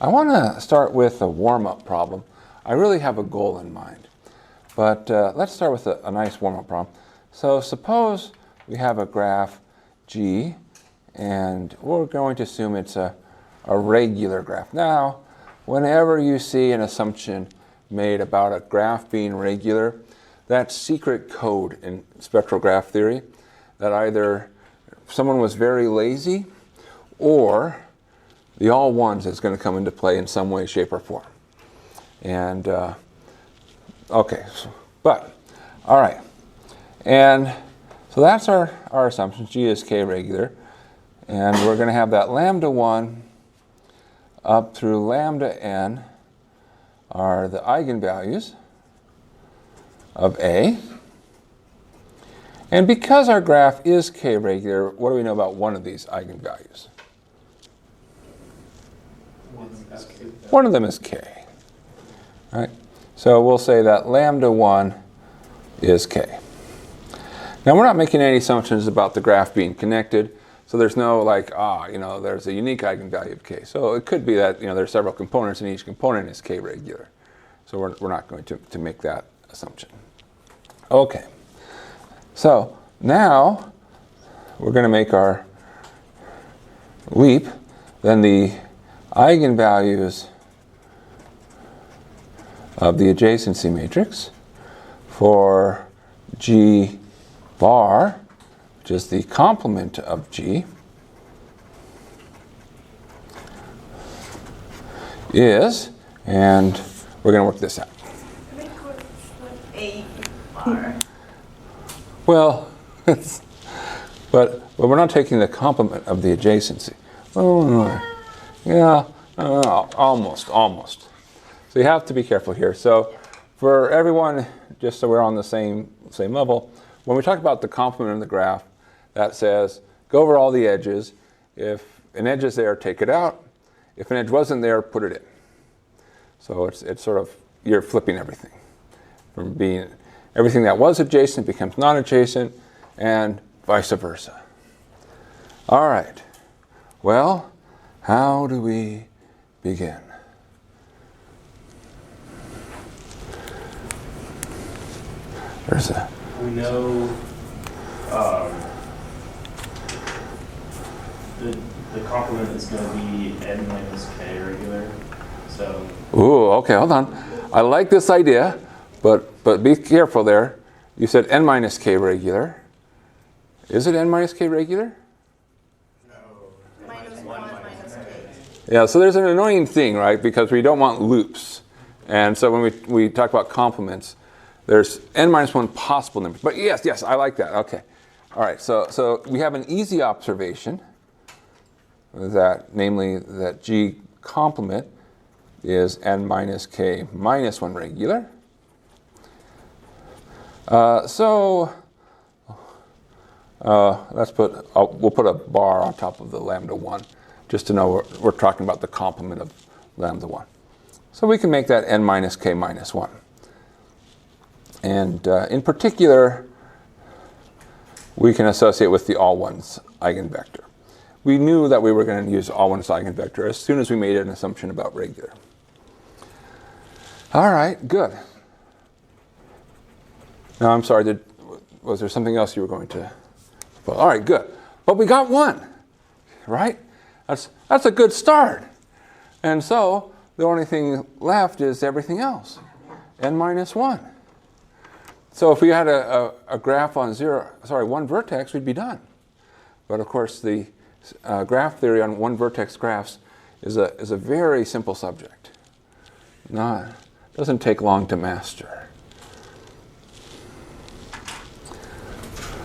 I want to start with a warm-up problem. I really have a goal in mind, but let's start with a nice warm-up problem. So suppose we have a graph G, and we're going to assume it's a regular graph. Now, whenever you see an assumption made about a graph being regular, that's secret code in spectral graph theory, that either someone was very lazy or the all ones is going to come into play in some way, shape, or form. And, okay, but, all right. And so that's our assumption. G is K regular. And we're going to have that lambda 1 up through lambda n are the eigenvalues of A. And because our graph is K regular, what do we know about one of these eigenvalues? One of them is K. Right? So we'll say that lambda 1 is K. Now we're not making any assumptions about the graph being connected, so there's no like, there's a unique eigenvalue of K. So it could be that, there's several components and each component is K regular. So we're not going to make that assumption. Okay. So now we're going to make our leap. Then the eigenvalues of the adjacency matrix for G bar, which is the complement of G, is, and we're going to work this out. A bar. Well, but we're not taking the complement of the adjacency. Oh, yeah, almost. So you have to be careful here. So for everyone, just so we're on the same level, when we talk about the complement of the graph, that says go over all the edges. If an edge is there, take it out. If an edge wasn't there, put it in. So it's sort of, you're flipping everything. From being, everything that was adjacent becomes non-adjacent, and vice versa. All right. Well, how do we begin? We know the complement is going to be n minus k regular. So. Ooh, okay, hold on. I like this idea, but be careful there. You said n minus k regular. Is it n minus k regular? No. Minus 1 minus k. Yeah, so there's an annoying thing, right? Because we don't want loops. And so when we talk about complements, there's n minus 1 possible numbers. But yes, I like that. Okay. All right, so we have an easy observation, namely that G complement is n minus k minus 1 regular. We'll put a bar on top of the lambda 1 just to know we're talking about the complement of lambda 1. So we can make that n minus k minus 1. And in particular, we can associate with the all ones eigenvector. We knew that we were going to use all ones eigenvector as soon as we made an assumption about regular. All right, good. Now, I'm sorry, was there something else you were going to? Well, all right, good. But we got one, right? That's a good start. And so the only thing left is everything else, n minus 1. So if we had a graph on one vertex, we'd be done. But of course, the graph theory on one vertex graphs is a very simple subject. Doesn't take long to master.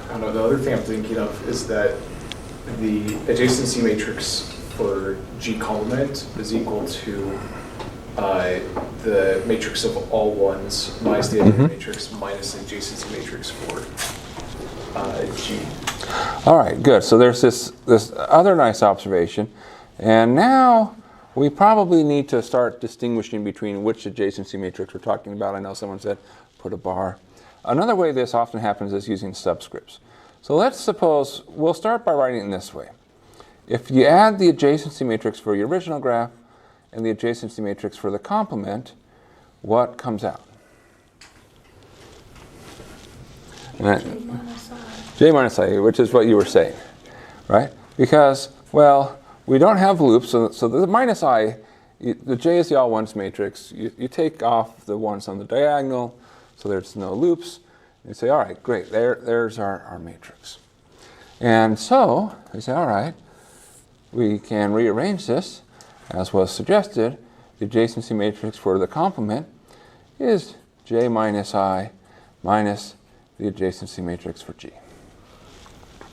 I don't know, the other thing I'm thinking of is that the adjacency matrix for G complement is equal to the matrix of all ones minus the other matrix minus the adjacency matrix for G. All right, good. So there's this other nice observation. And now we probably need to start distinguishing between which adjacency matrix we're talking about. I know someone said put a bar. Another way this often happens is using subscripts. So let's suppose, we'll start by writing it in this way. If you add the adjacency matrix for your original graph and the adjacency matrix for the complement, what comes out? Right. J minus I, which is what you were saying, right? Because, well, we don't have loops, so the minus I, the J is the all ones matrix. You take off the ones on the diagonal, so there's no loops. You say, all right, great, there's our matrix. And so, we say, all right, we can rearrange this, as was suggested. The adjacency matrix for the complement is J minus I minus the adjacency matrix for G.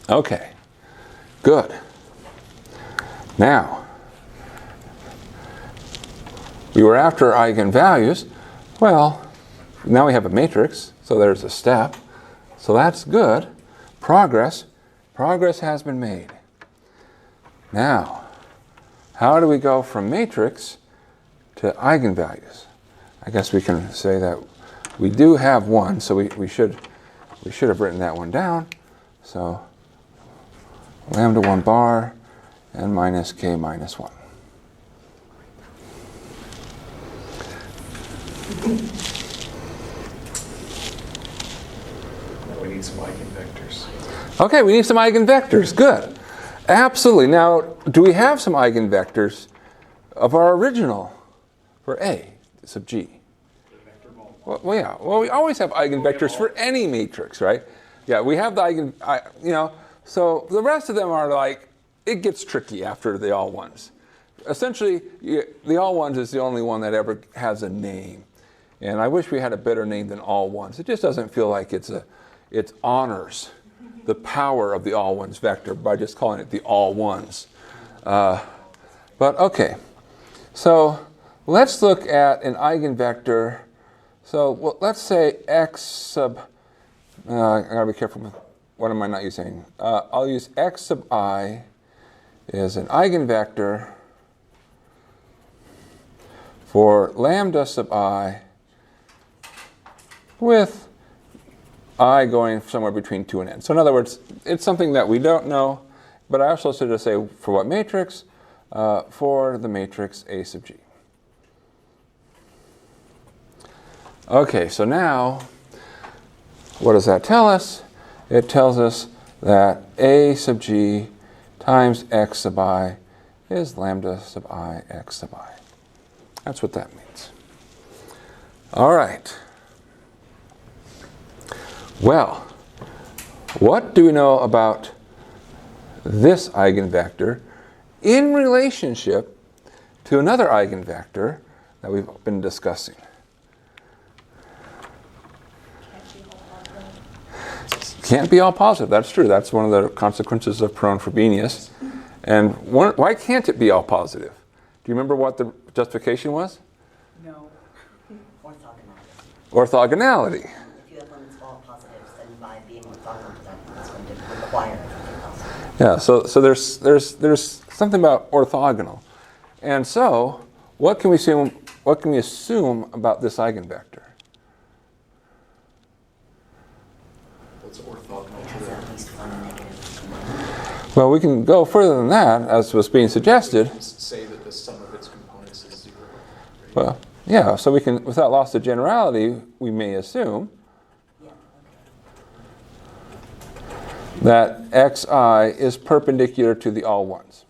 Okay, good. Now, we were after eigenvalues. Well, now we have a matrix, so there's a step. So that's good. Progress has been made. Now, how do we go from matrix to eigenvalues? I guess we can say that we do have one, so we should have written that one down. So lambda 1 bar and minus k minus 1. Now we need some eigenvectors. Okay, we need some eigenvectors. Good. Absolutely. Now, do we have some eigenvectors of our original for A sub G? Well, yeah. Well, we always have eigenvectors for any matrix, right? Yeah, we have the so the rest of them are like, it gets tricky after the all ones. Essentially, the all ones is the only one that ever has a name. And I wish we had a better name than all ones. It just doesn't feel like it honors the power of the all ones vector by just calling it the all ones. But okay, so let's look at an eigenvector. So let's say x sub, I gotta be careful with what am I not using. I'll use x sub I is an eigenvector for lambda sub I with I going somewhere between 2 and n. So in other words, it's something that we don't know, but I also should just say for what matrix? For the matrix A sub G. Okay, so now, what does that tell us? It tells us that A sub G times x sub I is lambda sub I x sub I. That's what that means. All right. Well, what do we know about this eigenvector in relationship to another eigenvector that we've been discussing? Can't be all positive. That's true. That's one of the consequences of prone Frobenius. And why can't it be all positive? Do you remember what the justification was? No. Orthogonality. Orthogonality. If you have limits of all positives, then by being orthogonal to them, that's going to require everything positive. Yeah. So there's something about orthogonal, and so what can we assume about this eigenvector? What's orthogonal It to has that? at least one negative component. Well, we can go further than that, as was being suggested. Say that the sum of its components is 0. Right? Well, yeah. So we can, without loss of generality, we may assume Yeah, that xi is perpendicular to the all ones.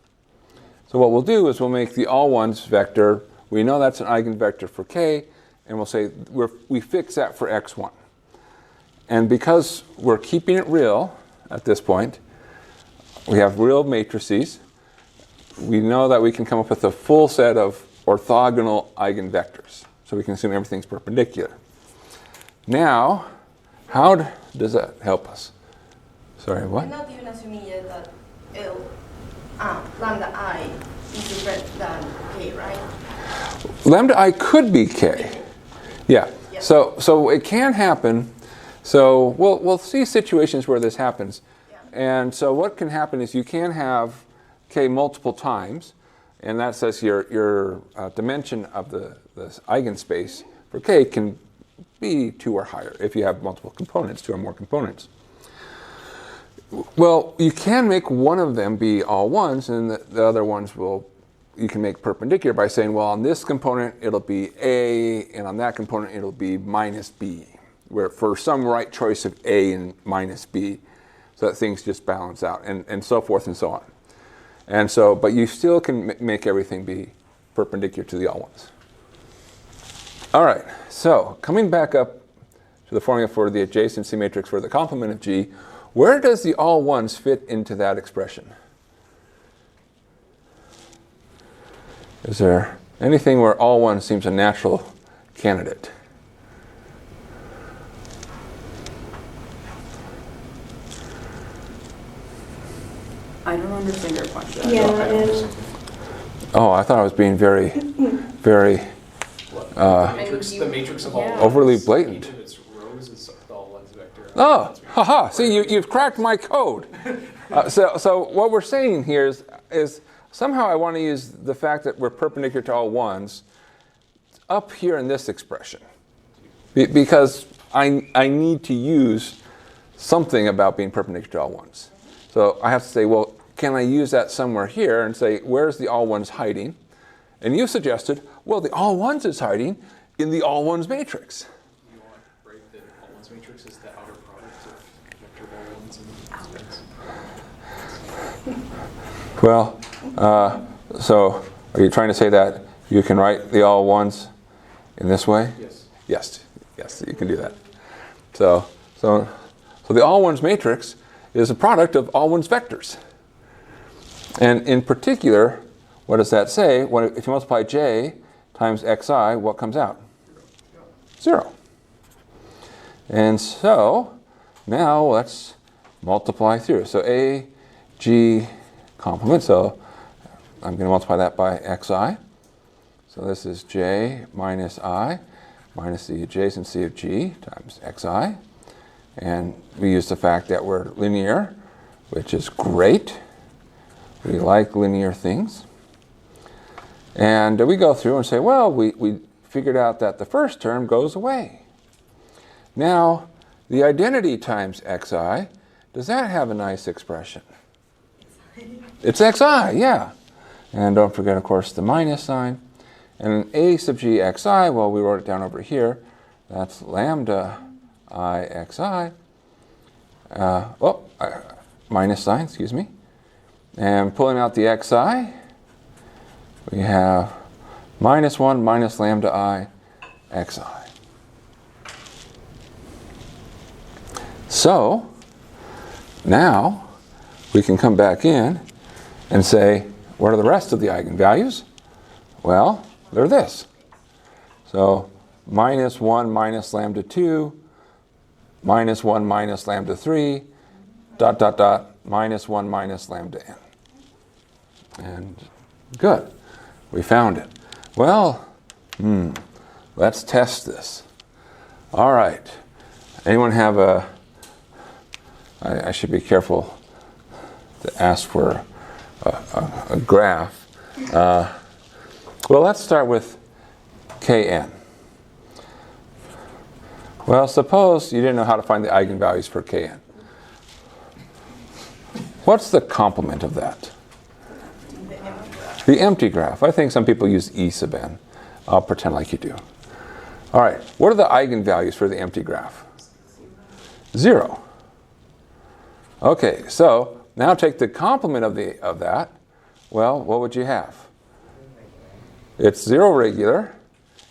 So what we'll do is we'll make the all ones vector. We know that's an eigenvector for k, and we'll say we fix that for x1. And because we're keeping it real at this point, we have real matrices. We know that we can come up with a full set of orthogonal eigenvectors. So we can assume everything's perpendicular. Now, how does that help us? Sorry, what? I'm not even assuming yet that lambda I is different than k, right? Lambda I could be k. Yeah. Yeah. So it can happen. So we'll see situations where this happens. Yeah. And so what can happen is you can have k multiple times, and that says your dimension of the eigenspace for k can be 2 or higher if you have multiple components, 2 or more components. Well, you can make one of them be all ones, and the other ones will you can make perpendicular by saying, well, on this component it'll be A, and on that component it'll be minus B, where for some right choice of A and minus B, so that things just balance out, and so forth and so on. And so, but you still can make everything be perpendicular to the all ones. All right, so coming back up to the formula for the adjacency matrix for the complement of G, where does the all ones fit into that expression? Is there anything where all ones seems a natural candidate? I don't understand your question. I don't understand. Oh, I thought I was being very, very The matrix of all Yeah. overly ones, blatant. each of its rows is the all ones vector. Oh, haha, see, you've cracked my code. So what we're saying here is somehow I want to use the fact that we're perpendicular to all ones up here in this expression. Because I need to use something about being perpendicular to all ones. So I have to say, well, can I use that somewhere here and say, where's the all ones hiding? And you suggested, well, the all ones is hiding in the all ones matrix. You want to write that all ones matrix is the outer product of vector all ones and space. Well, so are you trying to say that you can write the all ones in this way? Yes. Yes, you can do that. So the all ones matrix is a product of all ones vectors. And in particular, what does that say? If you multiply j times xi, what comes out? 0. And so now let's multiply through. So a g complement, so I'm going to multiply that by xi. So this is j minus I minus the adjacency of g times xi. And we use the fact that we're linear, which is great. We like linear things. And we go through and say, well, we figured out that the first term goes away. Now, the identity times xi, does that have a nice expression? It's xi, yeah. And don't forget, of course, the minus sign. And a sub g xi, well, we wrote it down over here. That's lambda I xi. Minus sign, excuse me. And pulling out the xi, we have minus 1 minus lambda I xi. So now we can come back in and say, what are the rest of the eigenvalues? Well, they're this. So minus 1 minus lambda 2, minus 1 minus lambda 3, ... minus 1 minus lambda n. And good. We found it. Well, let's test this. All right. Anyone have I should be careful to ask for a graph. Well, let's start with Kn. Well, suppose you didn't know how to find the eigenvalues for Kn. What's the complement of that? The empty graph. I think some people use E sub n. I'll pretend like you do. All right. What are the eigenvalues for the empty graph? 0. Okay. So now take the complement of that. Well, what would you have? It's 0 regular.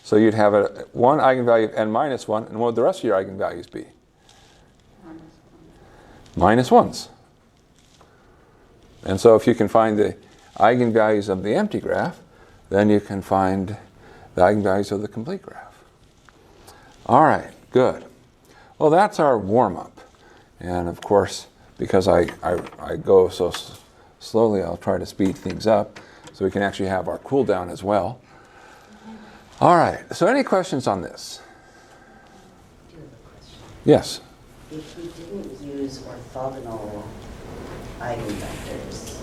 So you'd have one eigenvalue of n minus 1. And what would the rest of your eigenvalues be? Minus 1s. And so if you can find the eigenvalues of the empty graph, then you can find the eigenvalues of the complete graph. All right, good. Well, that's our warm-up. And of course, because I go so slowly, I'll try to speed things up so we can actually have our cool down as well. All right, so any questions on this? I do have a question. Yes. If you didn't use orthogonal eigenvectors,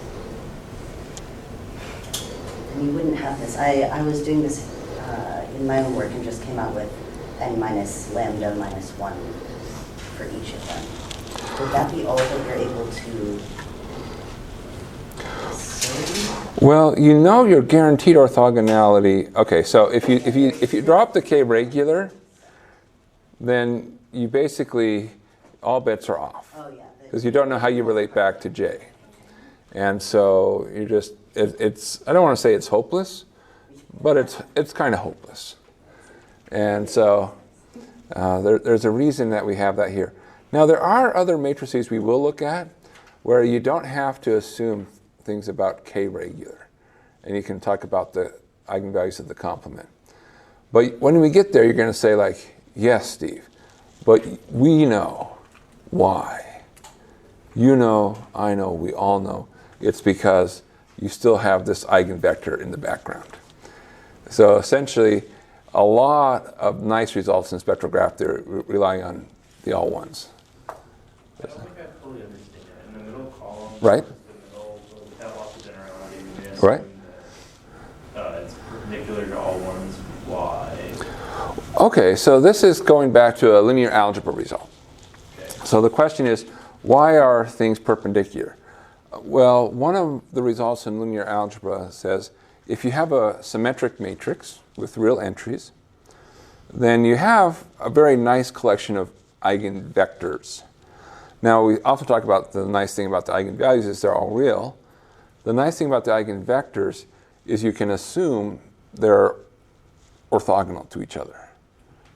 then you wouldn't have this. I was doing this in my own work and just came out with n minus lambda minus 1 for each of them. Would that be all that you're able to assume? Well, you know you're guaranteed orthogonality. Okay, so if you drop the k regular, then you basically all bets are off Oh, yeah. because you don't know how you relate back to j, and so you just it's I don't want to say it's hopeless, but it's kind of hopeless, and so there's a reason that we have that here. Now there are other matrices we will look at where you don't have to assume things about k regular, and you can talk about the eigenvalues of the complement. But when we get there, you're going to say like, yes, Steve, but we know why. You know, I know, we all know. It's because you still have this eigenvector in the background. So essentially, a lot of nice results in spectral graph, they're relying on the all ones. I don't think I fully understand it. In the middle column, Right. the middle, we have lots of generality. We Right. assume that, it's perpendicular to all ones. Why? Okay, so this is going back to a linear algebra result. Okay. So the question is, why are things perpendicular? Well, one of the results in linear algebra says if you have a symmetric matrix with real entries, then you have a very nice collection of eigenvectors. Now, we often talk about the nice thing about the eigenvalues is they're all real. The nice thing about the eigenvectors is you can assume they're orthogonal to each other.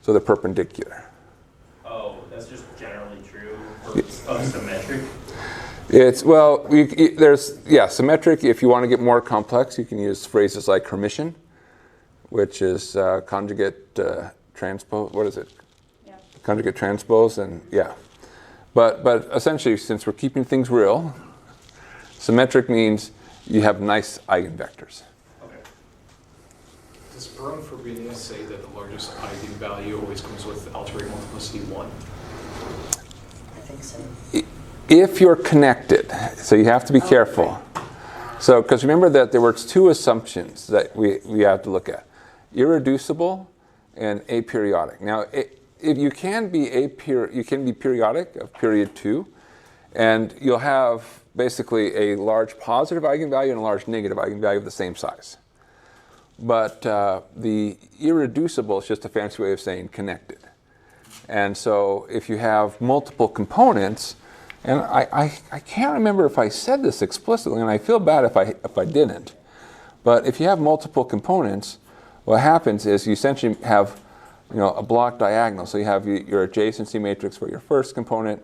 So they're perpendicular. Oh, that's just generally true for symmetric? It's, well, there's, yeah, symmetric. If you want to get more complex, you can use phrases like Hermitian, which is conjugate transpose. What is it? Yeah. Conjugate transpose, and yeah. But essentially, since we're keeping things real, symmetric means you have nice eigenvectors. Okay. Does Baron Frobenius say that the largest eigenvalue always comes with algebraic multiplicity 1? I think so. If you're connected, so you have to be careful. So, because remember that there were two assumptions that we have to look at: irreducible and aperiodic. Now, if you can be periodic of period 2, and you'll have basically a large positive eigenvalue and a large negative eigenvalue of the same size. But the irreducible is just a fancy way of saying connected. And so if you have multiple components, and I can't remember if I said this explicitly, and I feel bad if I didn't, but if you have multiple components, what happens is you essentially have a block diagonal. So you have your adjacency matrix for your first component,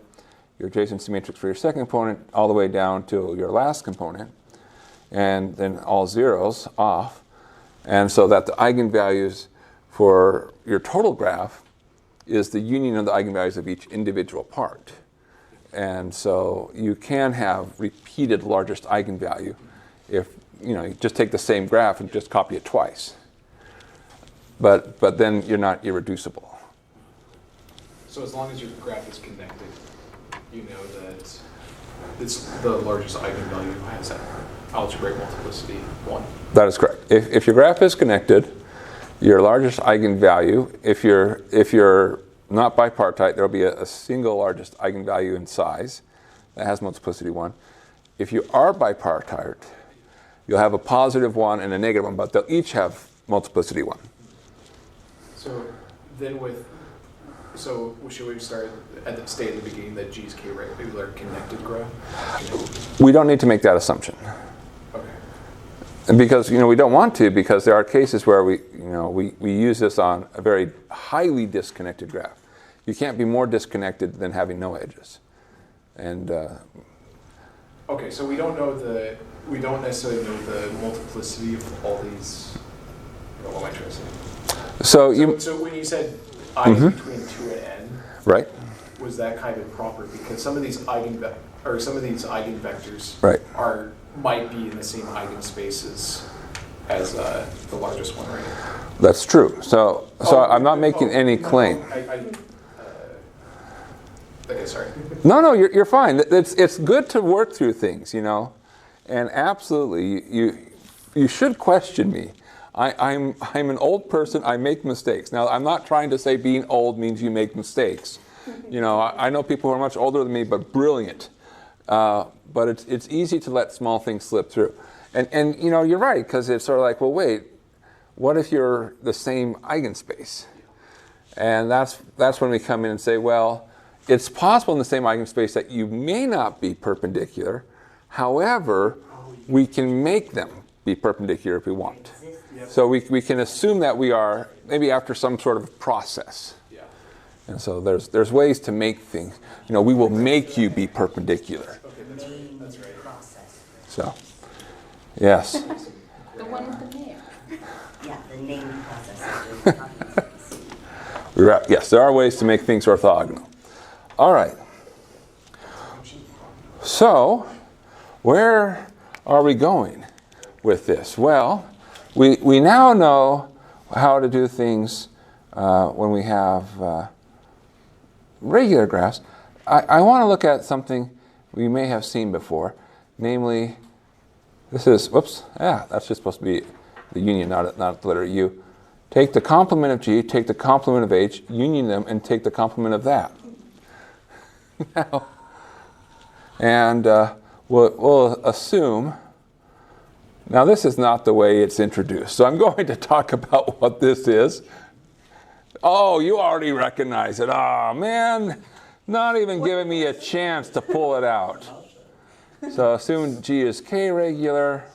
your adjacency matrix for your second component, all the way down to your last component, and then all zeros off. And so that the eigenvalues for your total graph is the union of the eigenvalues of each individual part. And so you can have repeated largest eigenvalue if you just take the same graph and just copy it twice. But then you're not irreducible. So as long as your graph is connected, you know that it's the largest eigenvalue has algebraic multiplicity 1. That is correct. If your graph is connected, your largest eigenvalue, if you're not bipartite, there will be a single largest eigenvalue in size that has multiplicity 1. If you are bipartite, you'll have a positive 1 and a negative 1, but they'll each have multiplicity 1. So then should we stay at the beginning that G is K regular connected graph? We don't need to make that assumption. Okay. And because we don't want to, because there are cases where we use this on a very highly disconnected graph. You can't be more disconnected than having no edges. And okay, so we don't necessarily know the multiplicity of all these. What am I trying to say? so when you said I between 2 and n, right, was that kind of proper? Because some of these eigenvectors right, might be in the same eigenspaces as the largest one, right? That's true. So I'm not making any claim. Okay, sorry. No, you're fine. It's good to work through things, and absolutely you should question me. I'm an old person. I make mistakes. Now, I'm not trying to say being old means you make mistakes. I know people who are much older than me, but brilliant. But it's easy to let small things slip through. And you know, you're right, because it's sort of like, well, wait, what if you're the same eigenspace? And that's when we come in and say, well, it's possible in the same eigenspace that you may not be perpendicular. However, we can make them be perpendicular if we want. So we can assume that we are, maybe after some sort of process. Yeah. And so there's ways to make things. You know, we will make you be perpendicular. Okay, that's right. Process. So, yes. The one with the mayor. Yeah, the name process. Yes, there are ways to make things orthogonal. All right. So, where are we going with this? Well, we now know how to do things when we have regular graphs. I want to look at something we may have seen before, namely, this is, that's just supposed to be the union, not the letter U. Take the complement of G, take the complement of H, union them, and take the complement of that. Now, and we'll assume, now this is not the way it's introduced, so I'm going to talk about what this is. Oh, you already recognize it. Oh, man, not even giving me a chance to pull it out. So assume G is K-regular,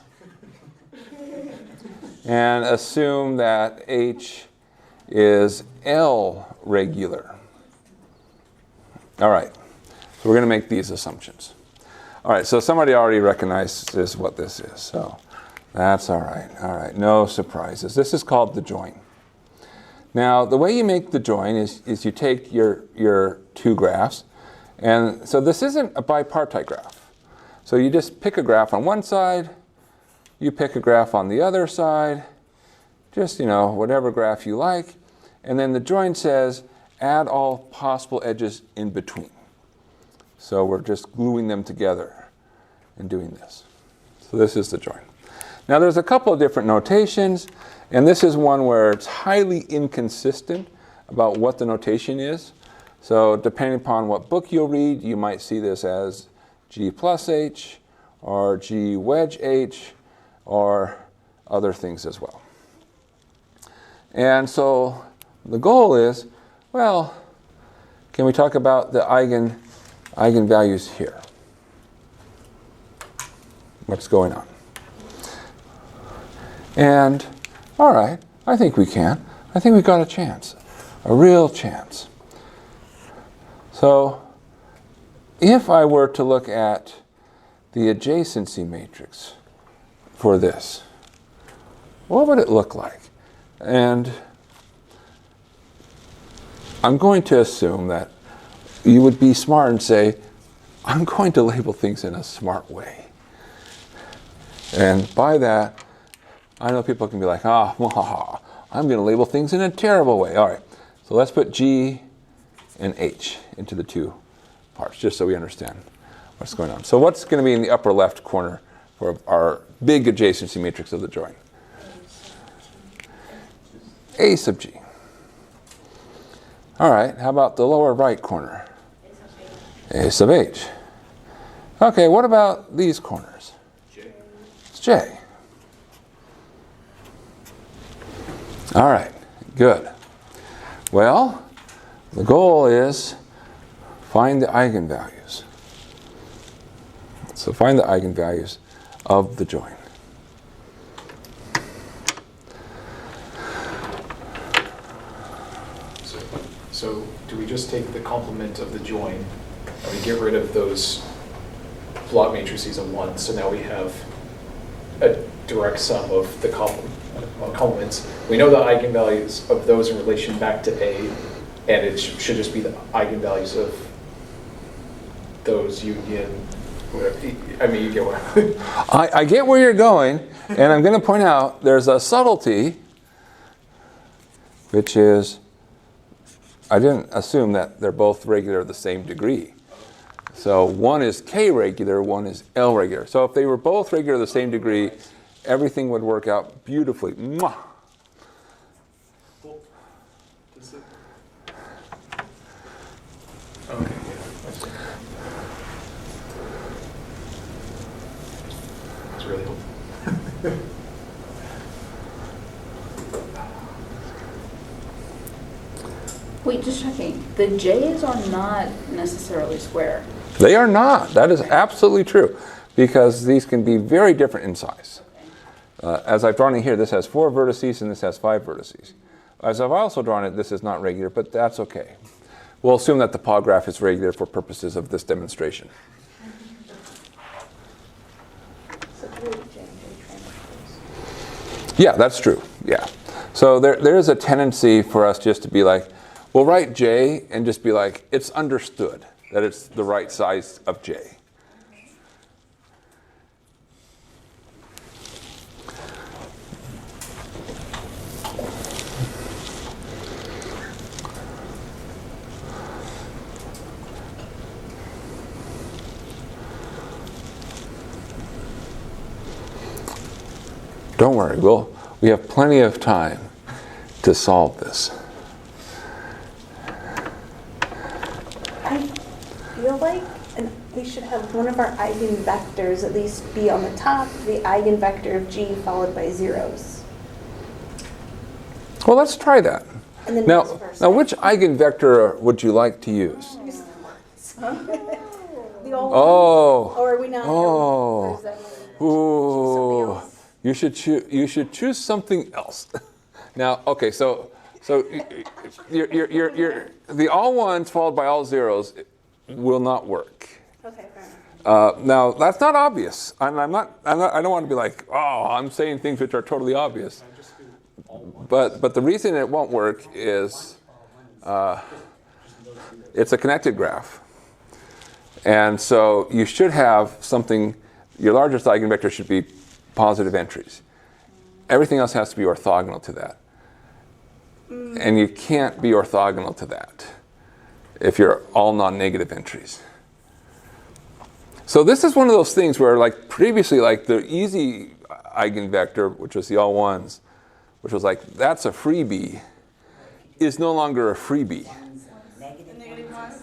and assume that H is L-regular. All right, so we're going to make these assumptions. All right, so somebody already recognizes what this is, so that's all right. All right, no surprises. This is called the join. Now, the way you make the join is you take your two graphs, and so this isn't a bipartite graph. So you just pick a graph on one side, you pick a graph on the other side, just, you know, whatever graph you like, and then the join says add all possible edges in between. So we're just gluing them together and doing this. So this is the join. Now there's a couple of different notations, and this is one where it's highly inconsistent about what the notation is. So depending upon what book you'll read, you might see this as G plus H, or G wedge H, or other things as well. And so the goal is, well, can we talk about the eigenvalues here? What's going on? And, all right, I think we can. I think we've got a chance, a real chance. So, if I were to look at the adjacency matrix for this, what would it look like? And I'm going to assume that you would be smart and say, I'm going to label things in a smart way. And by that, I know people can be like, I'm going to label things in a terrible way. All right, so let's put G and H into the two parts, just so we understand what's going on. So what's going to be in the upper left corner for our big adjacency matrix of the join? A sub G. All right, how about the lower right corner? A sub H. Okay, what about these corners? J. It's J. All right, good. Well, the goal is find the eigenvalues. So find the eigenvalues of the join. So do we just take the complement of the join and we get rid of those plot matrices of 1, so now we have a direct sum of the complements. We know the eigenvalues of those in relation back to A, and it should just be the eigenvalues of those union, whatever. I mean, you get what I get where you're going, and I'm going to point out there's a subtlety, which is I didn't assume that they're both regular the same degree. So one is K regular, one is L regular. So if they were both regular the same degree, everything would work out beautifully. Mwah. Okay, that's really helpful. Wait, just checking. The J's are not necessarily square. They are not. That is absolutely true, because these can be very different in size. As I've drawn it here, this has 4 vertices and this has 5 vertices. As I've also drawn it, this is not regular, but that's okay. We'll assume that the Pog graph is regular for purposes of this demonstration. Yeah, that's true. Yeah. So there is a tendency for us just to be like, we'll write J and just be like, it's understood that it's the right size of J. Don't worry, we have plenty of time to solve this. I feel like we should have one of our eigenvectors at least be on the top, the eigenvector of G followed by zeros. Well, let's try that. And then Now, vice versa. now, which eigenvector would you like to use? The old Oh. Or are we not? Oh. Or is that Ooh. else? You should choose something else. Now, okay, so you're the all ones followed by all zeros will not work. Okay, fair enough. Now that's not obvious. I don't want to be like, oh, I'm saying things which are totally obvious. But the reason it won't work is it's a connected graph, and so you should have something. Your largest eigenvector should be positive entries. Everything else has to be orthogonal to that. And you can't be orthogonal to that if you're all non-negative entries. So this is one of those things where, like previously, like the easy eigenvector, which was the all ones, which was like, that's a freebie, is no longer a freebie. Negative one?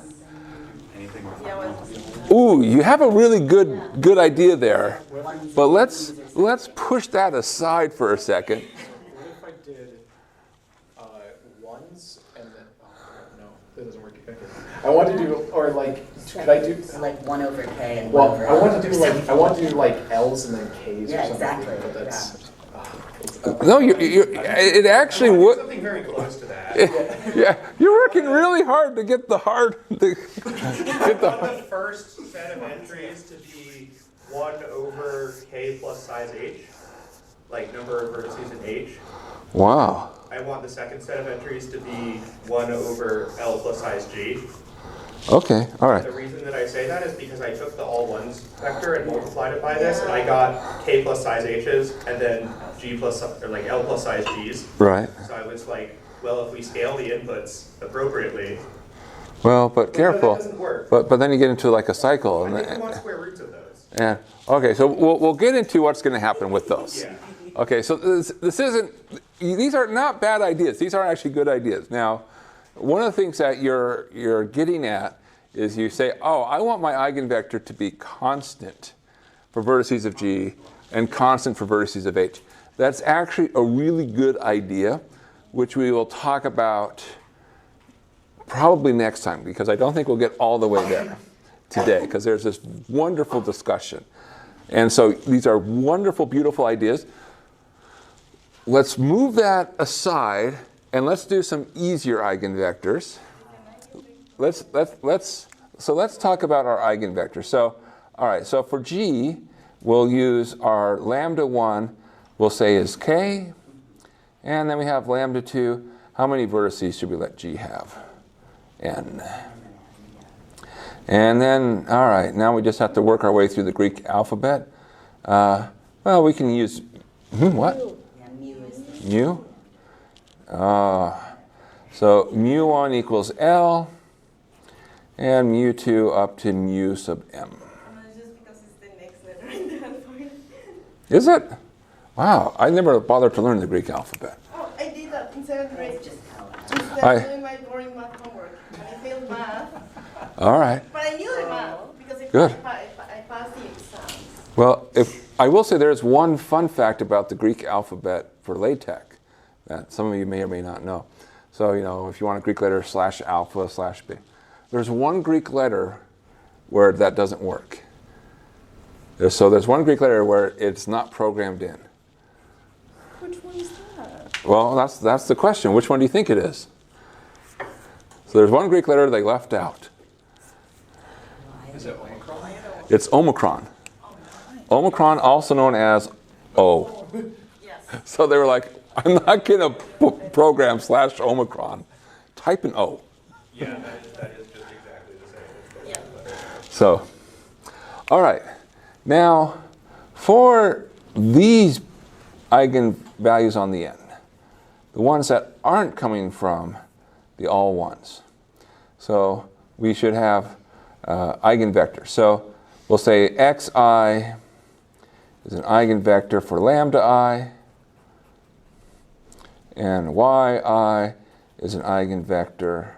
Anything with Yeah, well, Ooh, you have a really good idea there. But let's push that aside for a second. What if I did ones and then, no, that doesn't work. Okay. I want to do, or like, could I do, Like 1 over K and 1 well, over I want to L do or like, something. I want to do like L's and then K's Yeah, or something. exactly, But that's, No, it actually would. something very close to that. Yeah, you're working really hard to get the hard. I want the first set of entries to be 1 over k plus size h, like number of vertices in h. Wow. I want the second set of entries to be 1 over L plus size G. Okay, all right. The reason that I say that is because I took the all ones vector and multiplied it by this, and I got k plus size h's, and then g plus, or like L plus size g's. Right. So I was like, well, if we scale the inputs appropriately, Well, but careful. that doesn't work. But then you get into like a cycle. I didn't want square roots of those. And okay, so we'll get into what's going to happen with those. Yeah. Okay, so this isn't. These are not bad ideas. These are actually good ideas. Now, one of the things that you're getting at is you say, oh, I want my eigenvector to be constant for vertices of G and constant for vertices of H. That's actually a really good idea, which we will talk about probably next time, because I don't think we'll get all the way there today, because there's this wonderful discussion. And so these are wonderful, beautiful ideas. Let's move that aside and let's do some easier eigenvectors. Let's talk about our eigenvectors. So, all right, so for G, we'll use our lambda 1, we'll say is K, and then we have lambda 2. How many vertices should we let G have? N. And then, all right, now we just have to work our way through the Greek alphabet. Well, we can use, what? Yeah, mu is the Mu? So mu1 equals L, and mu2 up to mu sub M. it's just because it's the next letter in the alphabet. Is it? Wow, I never bothered to learn the Greek alphabet. Oh, I did that in 7th grade. just L. Instead I- of doing my boring math homework. And I failed math. All right. But I knew the math because Good. I passed the exams. Well, I will say there's one fun fact about the Greek alphabet for LaTeX that some of you may or may not know. So, if you want a Greek letter /alpha/b. There's one Greek letter where that doesn't work. So there's one Greek letter where it's not programmed in. Which one is that? Well, that's the question. Which one do you think it is? So there's one Greek letter they left out. Is it Omicron? It's Omicron. Omicron, also known as O. So they were like, I'm not going to program /Omicron. Type in O. Yeah, that is just exactly the same. So, all right. Now, for these eigenvalues on the end, the ones that aren't coming from the all ones, so we should have eigenvectors. So we'll say xi is an eigenvector for lambda I, and yi is an eigenvector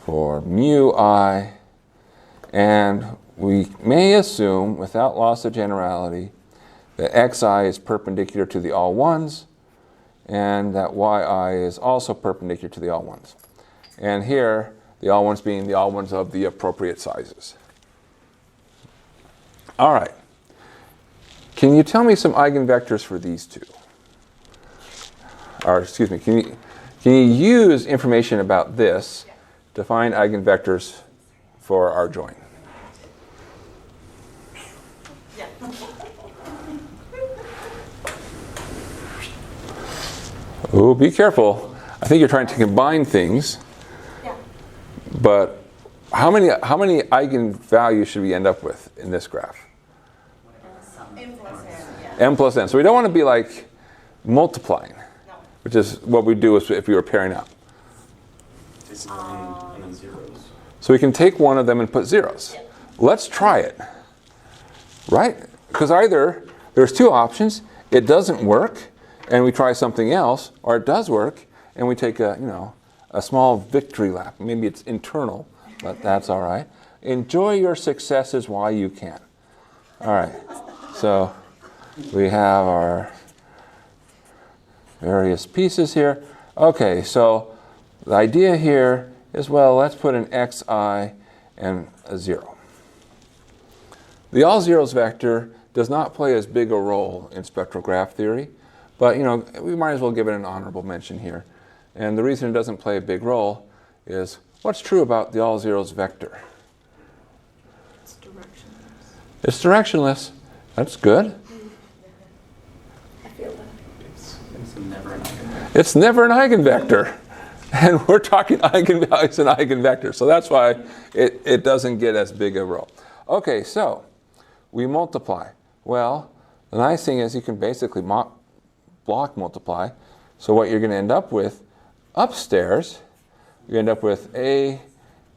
for mu I, and we may assume, without loss of generality, that xi is perpendicular to the all ones, and that yi is also perpendicular to the all ones. And here, the all ones being the all ones of the appropriate sizes. All right. Can you tell me some eigenvectors for these two? Or, excuse me, can you use information about this to find eigenvectors for our join? Oh, be careful. I think you're trying to combine things. But how many eigenvalues should we end up with in this graph? M plus n. So we don't want to be like multiplying, which is what we do if we were pairing up. And then zeros. So we can take one of them and put zeros. Let's try it. Right? Because either there's two options, it doesn't work, and we try something else, or it does work, and we take a small victory lap. Maybe it's internal, but that's all right. Enjoy your successes while you can. All right. So we have our various pieces here. Okay, so the idea here is, well, let's put an xi and a 0. The all zeros vector does not play as big a role in spectral graph theory, but we might as well give it an honorable mention here. And the reason it doesn't play a big role is what's true about the all zeros vector? It's directionless. It's directionless. That's good. I feel that. It's never an eigenvector. It's never an eigenvector. And we're talking eigenvalues and eigenvectors. So that's why it doesn't get as big a role. Okay, so we multiply. Well, the nice thing is you can basically block multiply. So what you're going to end up with upstairs, you end up with a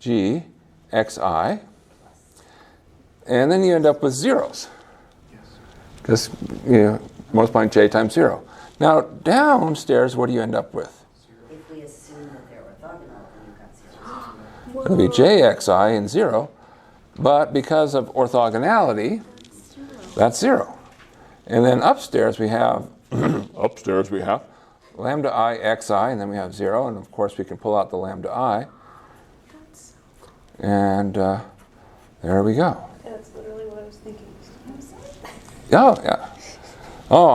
g xi, and then you end up with zeros. Because multiplying j times 0. Now downstairs, what do you end up with? If we assume that they're orthogonal, then you've got zeros. It'll be jxi and 0, but because of orthogonality, that's 0. And then upstairs we have lambda I xi, and then we have 0, and of course we can pull out the lambda I, and there we go. That's literally what I was thinking. Oh yeah. Oh,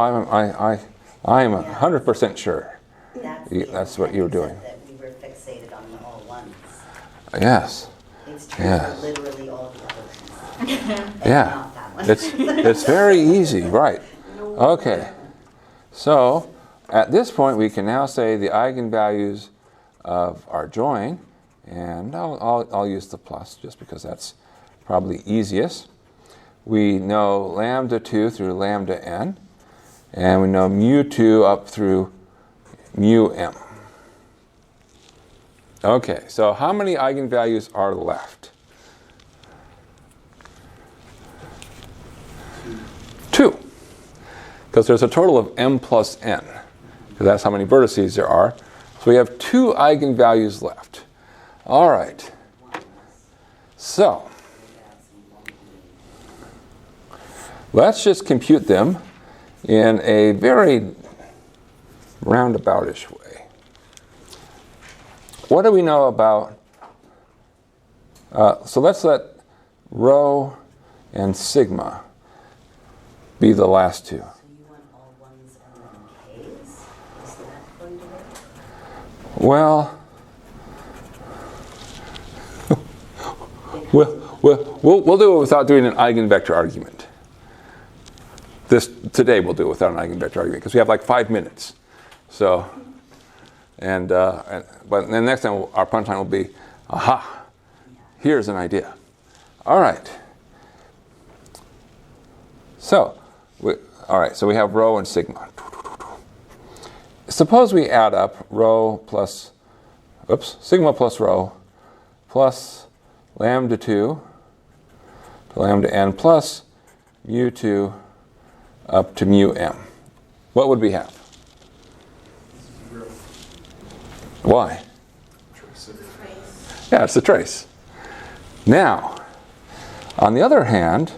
I am 100% sure. That's what you were doing. That we were fixated on the all ones. Yes. It's true Yes. for literally all the other ones. Yeah. Not that one. It's very easy, right? Okay. So at this point, we can now say the eigenvalues of our join, and I'll use the plus just because that's probably easiest. We know lambda 2 through lambda n, and we know mu 2 up through mu m. Okay, so how many eigenvalues are left? 2. Because there's a total of m plus n, because that's how many vertices there are. So we have 2 eigenvalues left. All right. So let's just compute them in a very roundaboutish way. what do we know about, so let's let rho and sigma be the last two. So you want all ones and then k's? Is that going to work? Well, we'll do it without doing an eigenvector argument. Today we'll do it without an eigenvector argument because we have like 5 minutes. So, but then next time our punchline will be, aha, here's an idea. All right. So, so we have rho and sigma. Suppose we add up sigma plus rho plus lambda 2 to lambda n plus mu 2 up to mu m. What would we have? Why? Yeah, it's the trace. Now, on the other hand,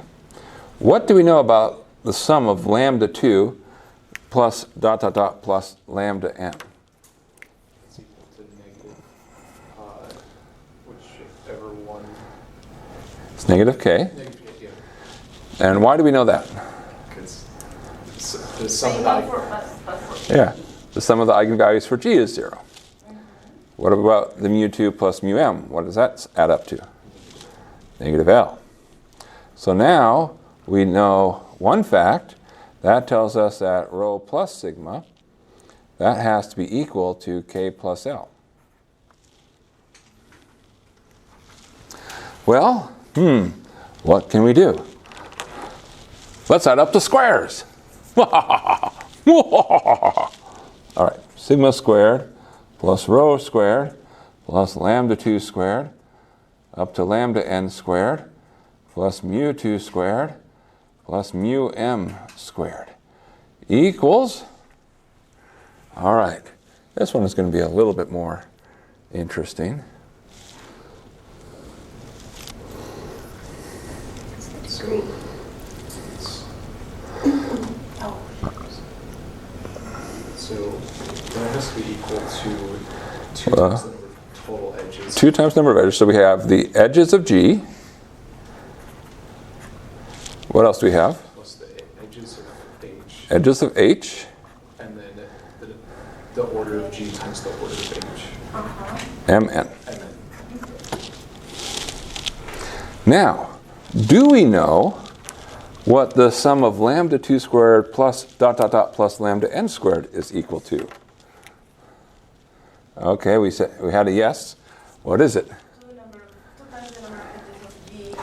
what do we know about the sum of lambda 2 plus dot dot dot plus lambda n? It's equal to negative, whichever one. It's negative k. Negative k, yeah. And why do we know that? Because the sum of The sum of the eigenvalues for g is 0. What about the mu 2 plus mu m? What does that add up to? Negative L. So now we know one fact. That tells us that rho plus sigma, that has to be equal to k plus L. Well, what can we do? Let's add up the squares. All right, sigma squared plus rho squared plus lambda 2 squared up to lambda n squared plus mu 2 squared plus mu m squared equals, all right, this one is going to be a little bit more interesting. Great. So that has to be equal to 2 times the number of total edges. 2 times number of edges. So we have the edges of G. What else do we have? Plus the edges of H. Edges of H. And then the order of G times the order of H. Mn. And then Now, do we know what the sum of lambda 2 squared plus dot dot dot plus lambda n squared is equal to? Okay, we had a yes. What is it? 2 times the number of edges of G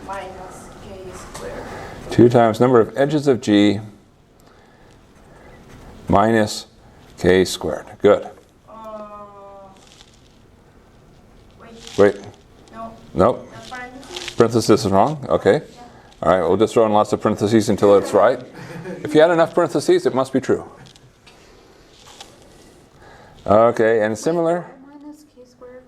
minus K squared. 2 times number of edges of G minus K squared. Good. Wait, Wait. no, Nope. that's parentheses. Parenthesis is wrong? Okay. All right, we'll just throw in lots of parentheses until it's right. If you had enough parentheses, it must be true. Okay, and similar, Minus K squared?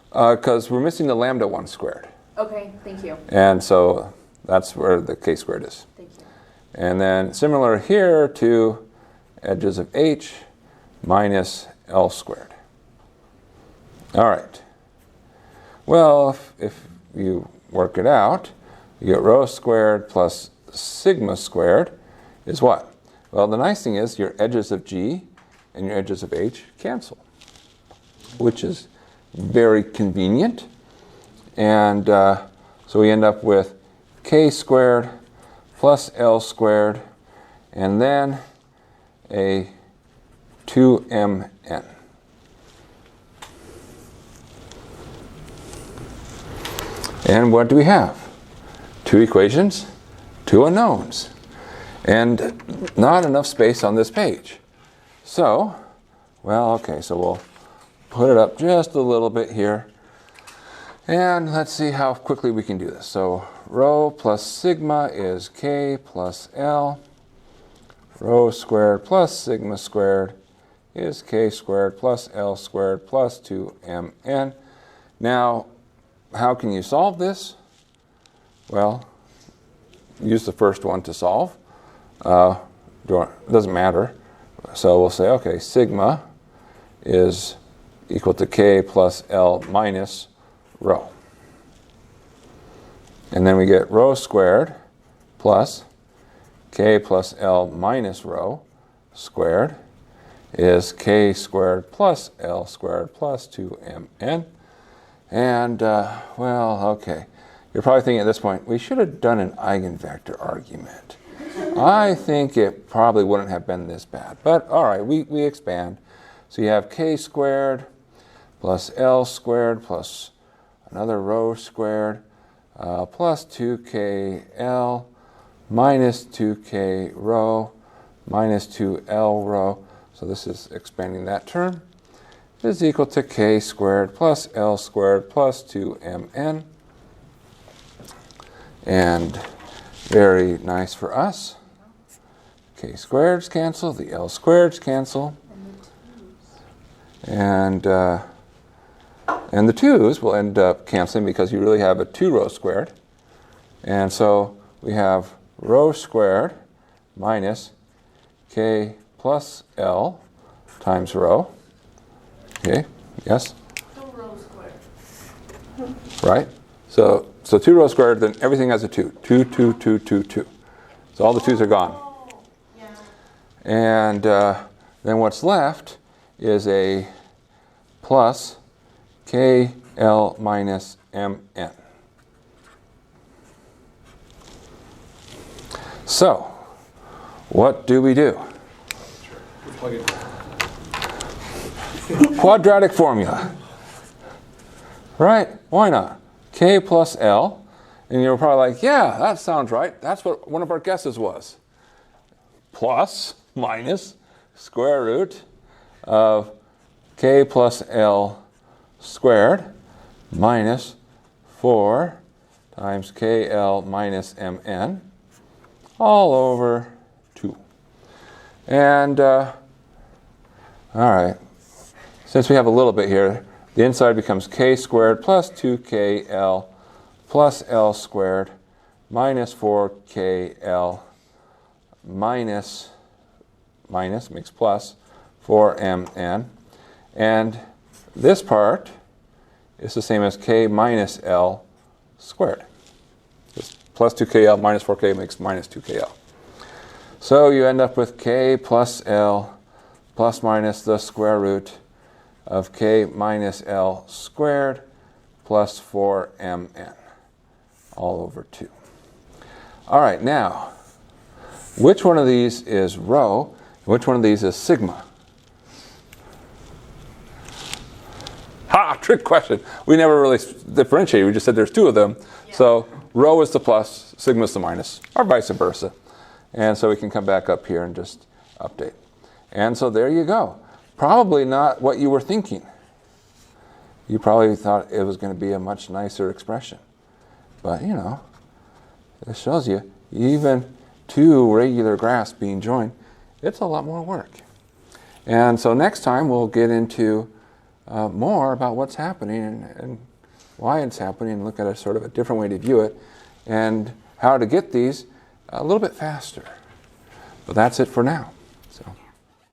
because we're missing the lambda 1 squared. Okay, thank you. And so that's where the K squared is. Thank you. And then similar here to edges of H minus L squared. All right. Well, if you work it out, you get rho squared plus sigma squared is what? Well, the nice thing is your edges of G and your edges of H cancel, which is very convenient. And so we end up with K squared plus L squared and then a 2mn. And what do we have? 2 equations, 2 unknowns, and not enough space on this page. So, well, okay, so we'll put it up just a little bit here. And let's see how quickly we can do this. So rho plus sigma is K plus L. Rho squared plus sigma squared is K squared plus L squared plus 2mn. Now, how can you solve this? Well, use the first one to solve. It doesn't matter. So we'll say, okay, sigma is equal to k plus L minus rho. And then we get rho squared plus k plus L minus rho squared is k squared plus L squared plus 2mn. And, well, okay. You're probably thinking at this point, we should have done an eigenvector argument. I think it probably wouldn't have been this bad. But, all right, we expand. So you have k squared plus L squared plus another rho squared plus 2kL minus 2k rho minus 2L rho. So this is expanding that term. Is equal to k squared plus L squared plus 2mn. And very nice for us. K squareds cancel, the L squareds cancel. And the 2's will end up canceling because you really have a 2 rho squared. And so we have rho squared minus k plus L times rho. Okay, yes? 2 rho squared. Right? So 2 rho squared, then everything has a 2. 2, 2, 2, 2, 2. So all the 2's are gone. Oh, yeah. And then what's left is a plus KL minus MN. So, what do we do? Plug it. Quadratic formula. Right? Why not? K plus L. And you're probably like, yeah, that sounds right. That's what one of our guesses was. Plus, minus, square root of K plus L squared minus 4 times KL minus MN all over 2. And, all right, since we have a little bit here, the inside becomes k squared plus 2kL plus L squared minus 4kL minus makes plus 4mn. And this part is the same as k minus L squared. This plus 2kL minus 4k makes minus 2kL. So you end up with k plus L plus minus the square root of k minus L squared plus 4mn all over 2. All right, now, which one of these is rho and which one of these is sigma? Ha! Trick question. We never really differentiated. We just said there's 2 of them. Yeah. So rho is the plus, sigma is the minus, or vice versa. And so we can come back up here and just update. And so there you go. Probably not what you were thinking. You probably thought it was going to be a much nicer expression. But, you know, it shows you, even 2 regular graphs being joined, it's a lot more work. And so next time we'll get into more about what's happening and why it's happening, and look at a sort of a different way to view it, and how to get these a little bit faster. But that's it for now.